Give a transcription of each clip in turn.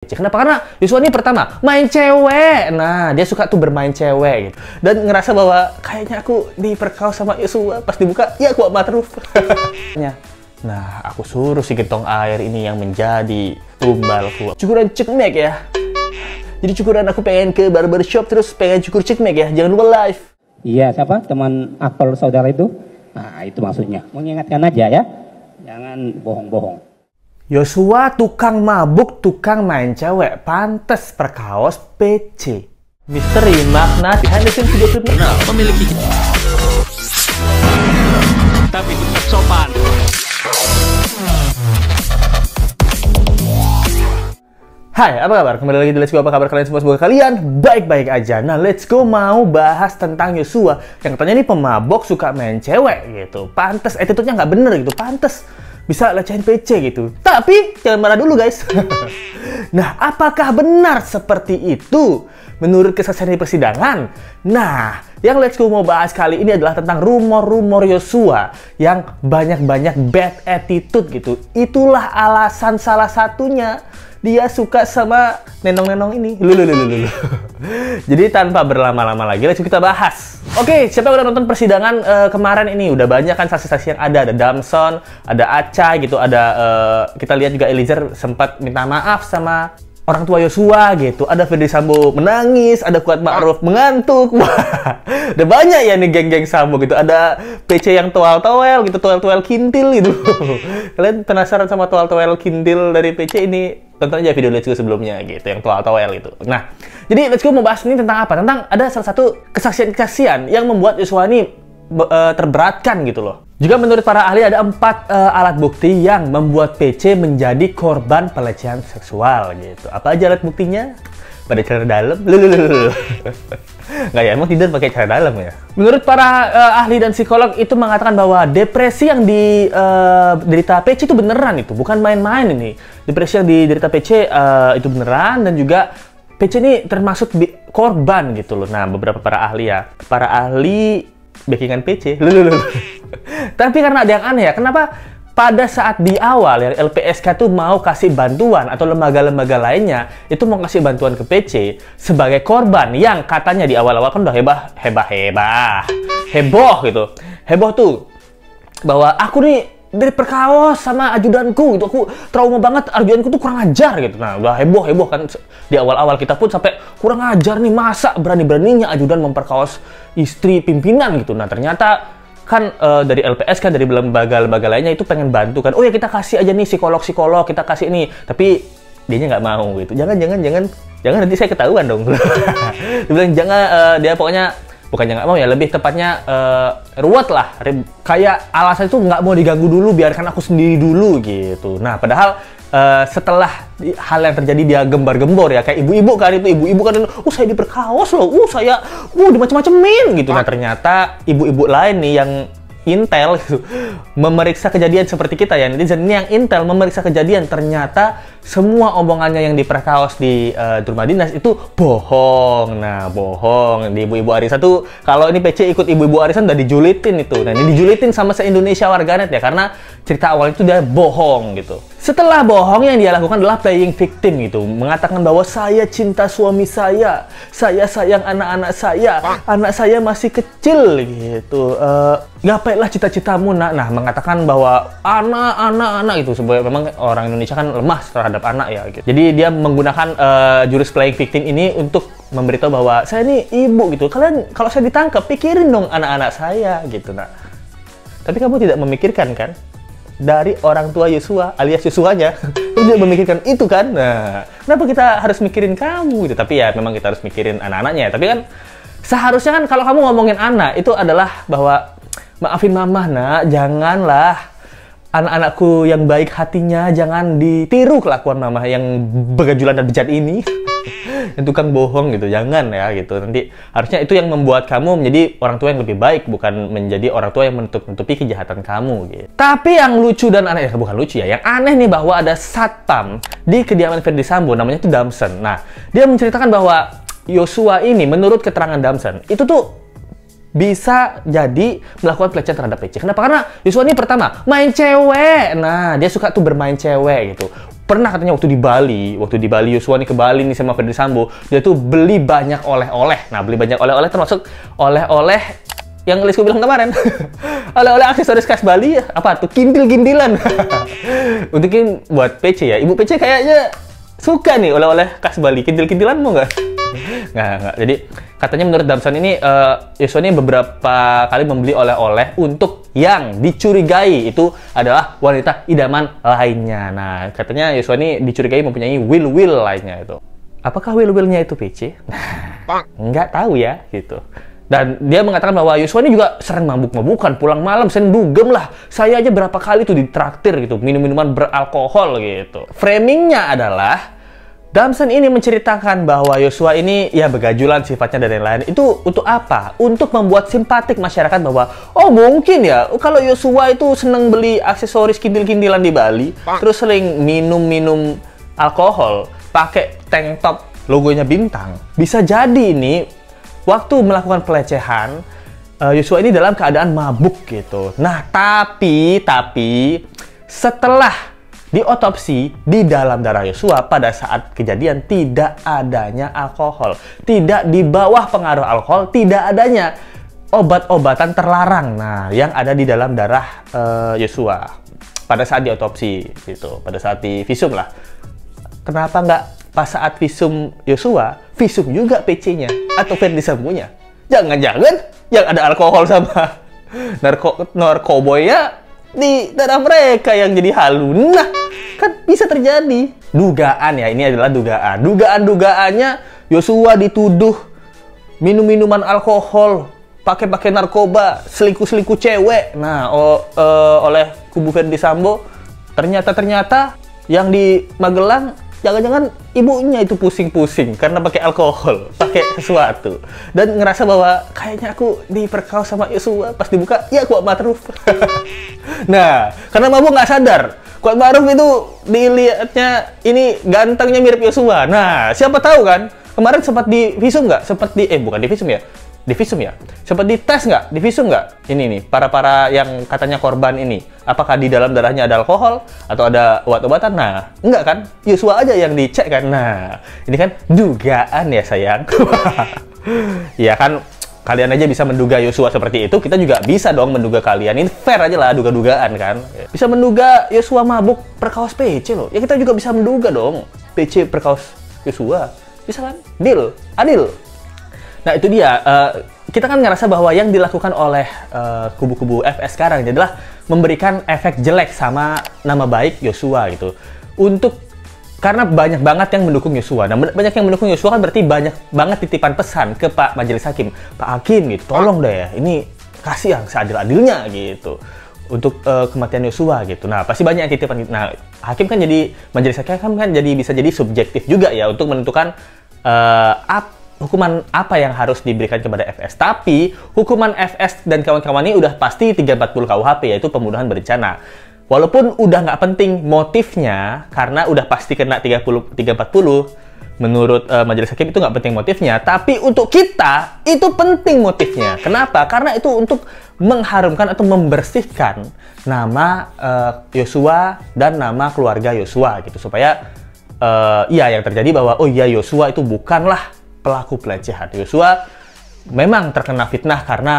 Kenapa? Karena Yosua ini pertama main cewek. Nah, dia suka tuh bermain cewek gitu. Dan ngerasa bahwa kayaknya aku diperkaos sama Yosua. Pas dibuka, ya aku matruf. Nah, aku suruh si gentong air ini yang menjadi tumbalku. Cukuran cekmek ya. Jadi cukuran aku pengen ke barbershop terus pengen cukur cekmek ya. Jangan lupa live. Iya, siapa? Teman akpol saudara itu? Nah, itu maksudnya. Mengingatkan aja ya. Jangan bohong-bohong. Yosua tukang mabuk, tukang main cewek, pantes perkaos PC. Misteri makna behind the scenes video klip benar memiliki tapi tetap sopan. Hai, apa kabar? Kembali lagi di Let's Go. Apa kabar kalian semua? Semoga kalian baik-baik aja. Nah, Let's Go mau bahas tentang Yosua yang katanya ini pemabok, suka main cewek gitu. Pantes, attitude-nya nggak bener gitu. Pantes bisa lecehin PC gitu. Tapi jangan marah dulu guys. Nah, apakah benar seperti itu menurut kesaksian di persidangan? Nah, yang Let's Go mau bahas kali ini adalah tentang rumor-rumor Yosua yang banyak-banyak bad attitude gitu. Itulah alasan salah satunya dia suka sama nenong-nenong ini. Lulu. Jadi tanpa berlama-lama lagi, langsung kita bahas. Oke, siapa yang udah nonton persidangan kemarin ini? Udah banyak kan saksi-saksi yang ada Damson, ada Aca gitu, ada kita lihat juga Eliezer sempat minta maaf sama orang tua Yosua gitu. Ada Ferdy Sambo menangis, ada Kuat Ma'ruf mengantuk. Wah, udah banyak ya nih geng-geng Sambo gitu. Ada PC yang toel-toel gitu, toel-toel kintil gitu. Kalian penasaran sama toel-toel kintil dari PC ini? Tonton aja video Let's Go sebelumnya gitu, yang toel-toel gitu. Nah, jadi Let's Go mau bahas ini tentang apa? Tentang ada salah satu kesaksian-kesaksian yang membuat Yosua ini terberatkan gitu loh. Juga menurut para ahli ada 4 alat bukti yang membuat PC menjadi korban pelecehan seksual gitu. Apa aja alat buktinya? Pada celana dalam? Nggak ya, emang tidak pakai celana dalam ya? Menurut para ahli dan psikolog itu mengatakan bahwa depresi yang diderita PC itu beneran itu, bukan main-main ini. Depresi yang diderita PC itu beneran, dan juga PC ini termasuk korban gitu loh. Nah, beberapa para ahli backingan PC. Tapi karena ada yang aneh ya, kenapa pada saat di awal yang LPSK tuh mau kasih bantuan atau lembaga-lembaga lainnya itu mau kasih bantuan ke PC sebagai korban yang katanya di awal-awal kan udah heboh gitu. Heboh tuh bahwa aku nih dari perkaos sama ajudanku gitu, aku trauma banget, ajudanku tuh kurang ajar gitu. Nah, udah heboh kan di awal-awal, kita pun sampai kurang ajar nih, masa berani-beraninya ajudan memperkaos istri pimpinan gitu. Nah, ternyata kan dari LPS kan, dari lembaga-lembaga lainnya itu pengen bantu kan. Oh ya, kita kasih aja nih psikolog, kita kasih ini. Tapi dianya nggak mau gitu. Jangan nanti saya ketahuan dong. Dia bilang jangan, dia pokoknya bukannya nggak mau ya, lebih tepatnya ruwet lah. Kayak alasan itu nggak mau diganggu dulu, biarkan aku sendiri dulu gitu. Nah, padahal setelah hal yang terjadi dia gembar-gembor ya, kayak ibu-ibu kan saya diperkaos loh, saya dimacem-macemin gitu. Nah, ternyata ibu-ibu lain nih yang intel gitu, memeriksa kejadian seperti kita ya, netizen ini yang intel memeriksa kejadian, ternyata semua omongannya yang diperkaos di rumah dinas itu bohong. Nah, bohong. Di ibu-ibu arisan tuh, kalau ini PC ikut ibu-ibu arisan udah dijulitin itu. Nah, ini dijulitin sama se-Indonesia warganet ya, karena cerita awal itu dia bohong gitu. Setelah bohong, yang dia lakukan adalah playing victim gitu, mengatakan bahwa saya cinta suami saya sayang anak-anak saya, anak saya masih kecil gitu, gapailah cita-citamu nak. Nah, mengatakan bahwa anak gitu, sebenarnya memang orang Indonesia kan lemah terhadap anak ya gitu. Jadi dia menggunakan jurus playing victim ini untuk memberitahu bahwa saya ini ibu gitu, kalian kalau saya ditangkap pikirin dong anak-anak saya gitu. Nah, tapi kamu tidak memikirkan kan dari orang tua Yosua alias Yosuanya, dia memikirkan itu kan. Nah, kenapa kita harus mikirin kamu gitu? Tapi ya memang kita harus mikirin anak-anaknya. Tapi kan seharusnya kan kalau kamu ngomongin anak itu adalah bahwa maafin mama nak, janganlah anak-anakku yang baik hatinya jangan ditiru kelakuan mama yang begajulan dan bejat ini. Yang tukang bohong gitu, jangan ya gitu. Nanti harusnya itu yang membuat kamu menjadi orang tua yang lebih baik, bukan menjadi orang tua yang menutup-nutupi kejahatan kamu gitu. Tapi yang lucu dan aneh, bukan lucu ya, yang aneh nih bahwa ada satpam di kediaman Ferdy Sambo, namanya itu Damson. Nah, dia menceritakan bahwa Yosua ini menurut keterangan Damson itu tuh bisa jadi melakukan pelecehan terhadap PC. Kenapa? Karena Yosua ini pertama main cewek. Nah, dia suka tuh bermain cewek gitu. pernah katanya waktu di Bali Yosua nih ke Bali nih sama Ferdi Sambo, dia tuh beli banyak oleh-oleh. Nah, beli banyak oleh-oleh termasuk oleh-oleh yang Lisku bilang kemarin. Oleh-oleh aksesoris khas Bali, apa tuh? Kintil-kintilan. Untukin buat PC ya. Ibu PC kayaknya suka nih oleh-oleh khas Bali. Kintil-kintilan mau nggak? Nggak. Jadi katanya menurut Damson ini Yosua ini beberapa kali membeli oleh-oleh untuk yang dicurigai itu adalah wanita idaman lainnya. Nah, katanya Yosua ini dicurigai mempunyai will lainnya itu. Apakah will-willnya itu PC? Nah, nggak tahu ya gitu. Dan dia mengatakan bahwa Yosua ini juga sering mabuk-mabukan, pulang malam sering dugem lah. Saya aja berapa kali tuh ditraktir gitu, minum-minuman beralkohol gitu. Framingnya adalah Damson ini menceritakan bahwa Yosua ini ya begajulan sifatnya dan lain-lain. Itu untuk apa? Untuk membuat simpatik masyarakat bahwa oh mungkin ya kalau Yosua itu seneng beli aksesoris kintil-kintilan di Bali, terus sering minum-minum alkohol, pakai tank top logonya bintang. Bisa jadi ini waktu melakukan pelecehan Yosua ini dalam keadaan mabuk gitu. Nah, tapi setelah diotopsi di dalam darah Yosua pada saat kejadian tidak adanya alkohol, tidak di bawah pengaruh alkohol, tidak adanya obat-obatan terlarang. Nah, yang ada di dalam darah Yosua pada saat diotopsi gitu, pada saat di visum lah. Kenapa nggak pas saat visum Yosua, visum juga PC-nya atau Ferdi Sambo-nya? Jangan-jangan yang ada alkohol sama narkoboy-nya di darah mereka yang jadi halu. Nah, kan bisa terjadi. Dugaan ya, ini adalah dugaan. Dugaan-dugaannya Yosua dituduh minum-minuman alkohol, pakai narkoba, selingkuh-selingkuh cewek. Nah, oleh kubu Ferdi Sambo, ternyata yang di Magelang jangan-jangan ibunya itu pusing-pusing karena pakai alkohol, pakai sesuatu, dan ngerasa bahwa kayaknya aku diperkaos sama Yosua. Pas dibuka, ya Kuat Ma'ruf. Nah, karena mabuk nggak sadar, Kuat Ma'ruf itu dilihatnya ini gantengnya mirip Yosua. Nah, siapa tahu kan? Kemarin sempat di visum nggak? Bukan di visum ya? Di visum ya? Sempat dites nggak? Di visum nggak? Ini nih, para yang katanya korban ini. Apakah di dalam darahnya ada alkohol? Atau ada obat-obatan? Nah, enggak kan? Yosua aja yang dicek kan? Nah, ini kan dugaan ya sayang. Ya kan, kalian aja bisa menduga Yosua seperti itu, kita juga bisa dong menduga kalian. Ini fair aja lah, duga-dugaan kan? Bisa menduga Yosua mabuk perkaos PC loh. Ya kita juga bisa menduga dong, PC perkaos Yosua. Bisa kan? Deal? Adil? Nah itu dia, kita kan ngerasa bahwa yang dilakukan oleh kubu-kubu FS sekarang adalah memberikan efek jelek sama nama baik Yosua gitu. Karena banyak banget yang mendukung Yosua. Nah, banyak yang mendukung Yosua kan berarti banyak banget titipan pesan ke Pak Majelis Hakim. Pak Hakim gitu, tolong deh ya, ini kasih yang seadil-adilnya gitu untuk kematian Yosua gitu. Nah, pasti banyak yang titipan gitu. Nah, Hakim kan jadi, Majelis Hakim kan jadi bisa jadi subjektif juga ya untuk menentukan hukuman apa yang harus diberikan kepada FS. Tapi hukuman FS dan kawan-kawan ini udah pasti 340 KUHP, yaitu pembunuhan berencana. Walaupun udah nggak penting motifnya, karena udah pasti kena 340, menurut Majelis Hakim itu nggak penting motifnya. Tapi untuk kita, itu penting motifnya. Kenapa? Karena itu untuk mengharumkan atau membersihkan nama Yosua dan nama keluarga Yosua gitu. Supaya ya yang terjadi bahwa, oh iya Yosua itu bukanlah pelaku pelecehan. Yosua memang terkena fitnah karena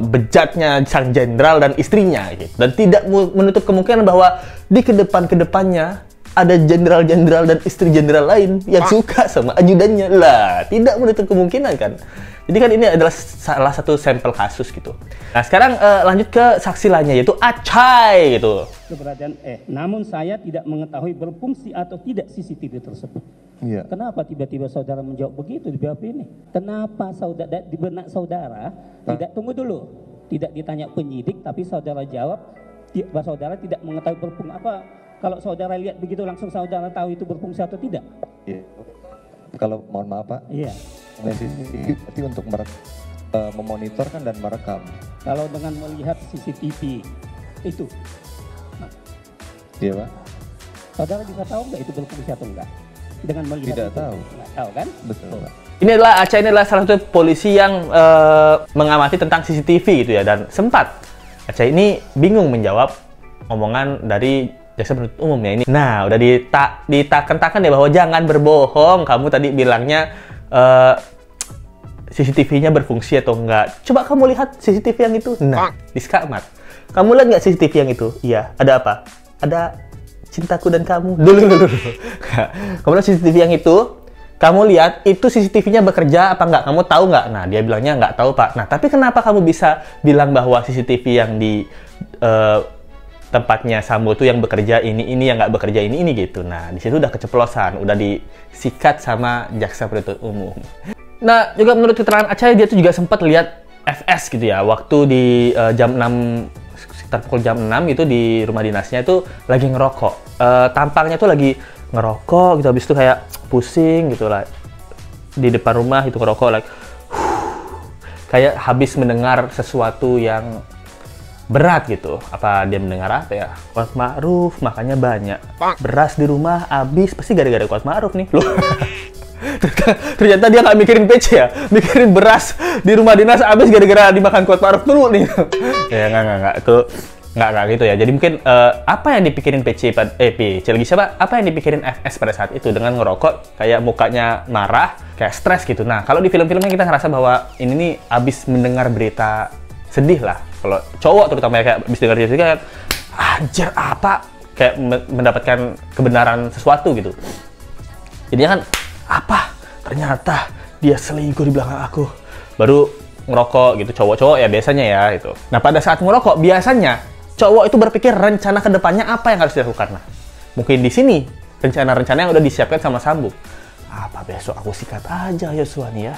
bejatnya sang jenderal dan istrinya gitu. Dan tidak menutup kemungkinan bahwa di kedepannya ada jenderal-jenderal dan istri jenderal lain yang suka sama ajudannya lah. Tidak menutup kemungkinan kan. Jadi kan ini adalah salah satu sampel kasus gitu. Nah sekarang lanjut ke saksi lainnya, yaitu Acai gitu. Keberadaan namun saya tidak mengetahui berfungsi atau tidak CCTV tersebut. Iya. Kenapa tiba-tiba saudara menjawab begitu di BAP ini? Kenapa saudara di benak saudara tidak, tunggu dulu, tidak ditanya penyidik tapi saudara jawab bahwa saudara tidak mengetahui berfungsi apa? Kalau saudara lihat begitu langsung saudara tahu itu berfungsi atau tidak? Iya. Kalau mohon maaf Pak. Iya. Berarti untuk memonitorkan dan merekam. Kalau dengan melihat CCTV itu, Iya Pak. saudara bisa tahu nggak itu berfungsi atau enggak? Dengan melihat Tidak itu. tahu. Nggak tahu kan? Betul Pak. Ini adalah Acai, ini adalah salah satu polisi yang mengamati tentang CCTV gitu ya, dan sempat Acai ini bingung menjawab omongan dari jaksa penuntut umum ya ini. Nah, udah ditakan-takan ya bahwa jangan berbohong. Kamu tadi bilangnya CCTV-nya berfungsi atau enggak. Coba kamu lihat CCTV yang itu. Nah, di Skakmat. Kamu lihat nggak CCTV yang itu? Iya. Ada apa? Ada cintaku dan kamu. Dulu. Kamu lihat CCTV yang itu. Kamu lihat itu CCTV-nya bekerja apa enggak? Kamu tahu nggak? Nah, dia bilangnya nggak tahu, Pak. Nah, tapi kenapa kamu bisa bilang bahwa CCTV yang di tempatnya Sambo itu yang bekerja ini yang nggak bekerja ini gitu. Nah, di situ udah keceplosan, udah disikat sama jaksa penuntut umum. Nah, juga menurut keterangan Acai, dia tuh juga sempat lihat FS gitu ya, waktu di jam 6, sekitar pukul jam 6 itu di rumah dinasnya itu lagi ngerokok. Tampangnya tuh lagi ngerokok gitu, habis itu kayak pusing gitu lah di depan rumah itu ngerokok like kayak habis mendengar sesuatu yang berat gitu. Apa dia mendengar apa ya? Kuat Ma'ruf makanya banyak beras di rumah habis, pasti gara-gara Kuat Ma'ruf nih loh. Ternyata dia nggak mikirin PC ya, mikirin beras di rumah dinas habis gara-gara dimakan Kuat Ma'ruf dulu nih. Ya nggak itu nggak gitu ya. Jadi mungkin apa yang dipikirin PC lagi siapa? Apa yang dipikirin FS pada saat itu dengan ngerokok kayak mukanya marah, kayak stres gitu. Nah, kalau di film-filmnya kita ngerasa bahwa ini nih abis mendengar berita sedih lah. Kalau cowok terutama kayak abis dengar cerita kan, anjir apa? Kayak mendapatkan kebenaran sesuatu gitu. Jadinya kan apa? Ternyata dia selingkuh di belakang aku. Baru ngerokok gitu, cowok-cowok ya biasanya ya itu. Nah, pada saat ngerokok biasanya cowok itu berpikir rencana kedepannya apa yang harus dilakukan. Nah, mungkin di sini rencana-rencana yang udah disiapkan sama Sambo. Apa besok aku sikat aja Yosua nih ya.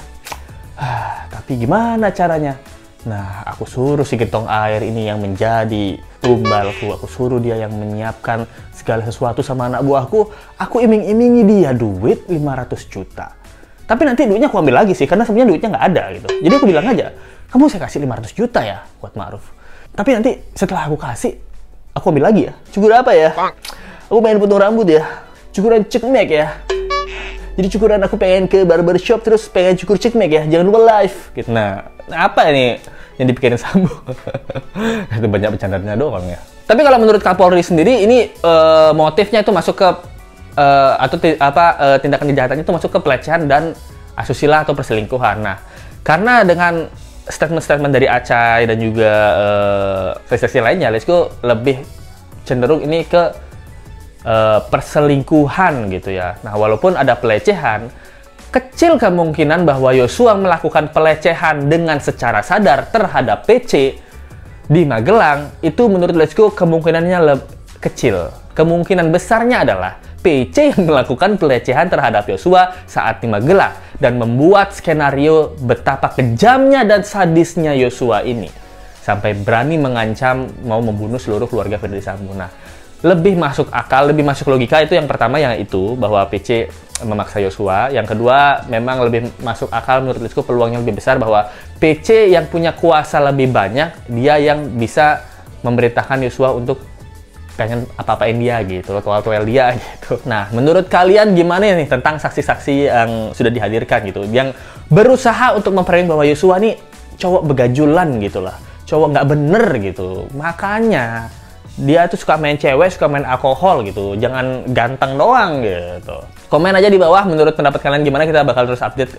Tapi gimana caranya? Nah, aku suruh si gentong air ini yang menjadi tumbalku. Aku suruh dia yang menyiapkan segala sesuatu sama anak buahku. Aku iming-imingi dia duit 500 juta. Tapi nanti duitnya aku ambil lagi sih, karena sebenarnya duitnya nggak ada gitu. Jadi aku bilang aja, kamu saya kasih 500 juta ya buat Ma'ruf. Tapi nanti setelah aku kasih, aku ambil lagi ya. Cukur apa ya? Aku pengen potong rambut ya. Cukuran cekmek ya. Jadi cukuran aku pengen ke barbershop terus pengen cukur cekmek ya. Jangan lupa live. Gitu. Nah, apa ini yang dipikirin Sambo? Itu banyak bercandanya doang ya. Tapi kalau menurut Kapolri sendiri, ini motifnya itu masuk ke tindakan kejahatannya itu masuk ke pelecehan dan asusila atau perselingkuhan. Nah, karena dengan statement-statement dari Acai dan juga saksi-saksi lainnya, Lesko lebih cenderung ini ke perselingkuhan gitu ya. Nah, walaupun ada pelecehan, kecil kemungkinan bahwa Yosua melakukan pelecehan dengan secara sadar terhadap PC di Magelang. Itu menurut Lesko kemungkinannya kecil. Kemungkinan besarnya adalah PC yang melakukan pelecehan terhadap Yosua saat di Magelang dan membuat skenario betapa kejamnya dan sadisnya Yosua ini sampai berani mengancam mau membunuh seluruh keluarga Ferdy Sambo. Nah, lebih masuk akal, lebih masuk logika itu yang pertama yang itu bahwa PC memaksa Yosua. Yang kedua memang lebih masuk akal menurut Lesko, peluangnya lebih besar bahwa PC yang punya kuasa lebih banyak, dia yang bisa memerintahkan Yosua untuk pengen apa-apain dia gitu, toel-toel dia gitu. Nah, menurut kalian gimana nih tentang saksi-saksi yang sudah dihadirkan gitu, yang berusaha untuk memperlihatkan bahwa Yosua nih cowok begajulan gitu lah, cowok nggak bener gitu, makanya dia tuh suka main cewek, suka main alkohol gitu, jangan ganteng doang gitu. Komen aja di bawah menurut pendapat kalian gimana, kita bakal terus update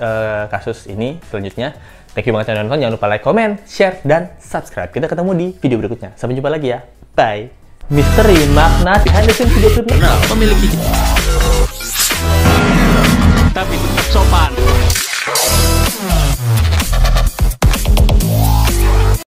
kasus ini selanjutnya. Thank you banget yang nonton, jangan lupa like, comment, share, dan subscribe. Kita ketemu di video berikutnya. Sampai jumpa lagi ya, bye. Misteri makna behind the scenes video klipnya memiliki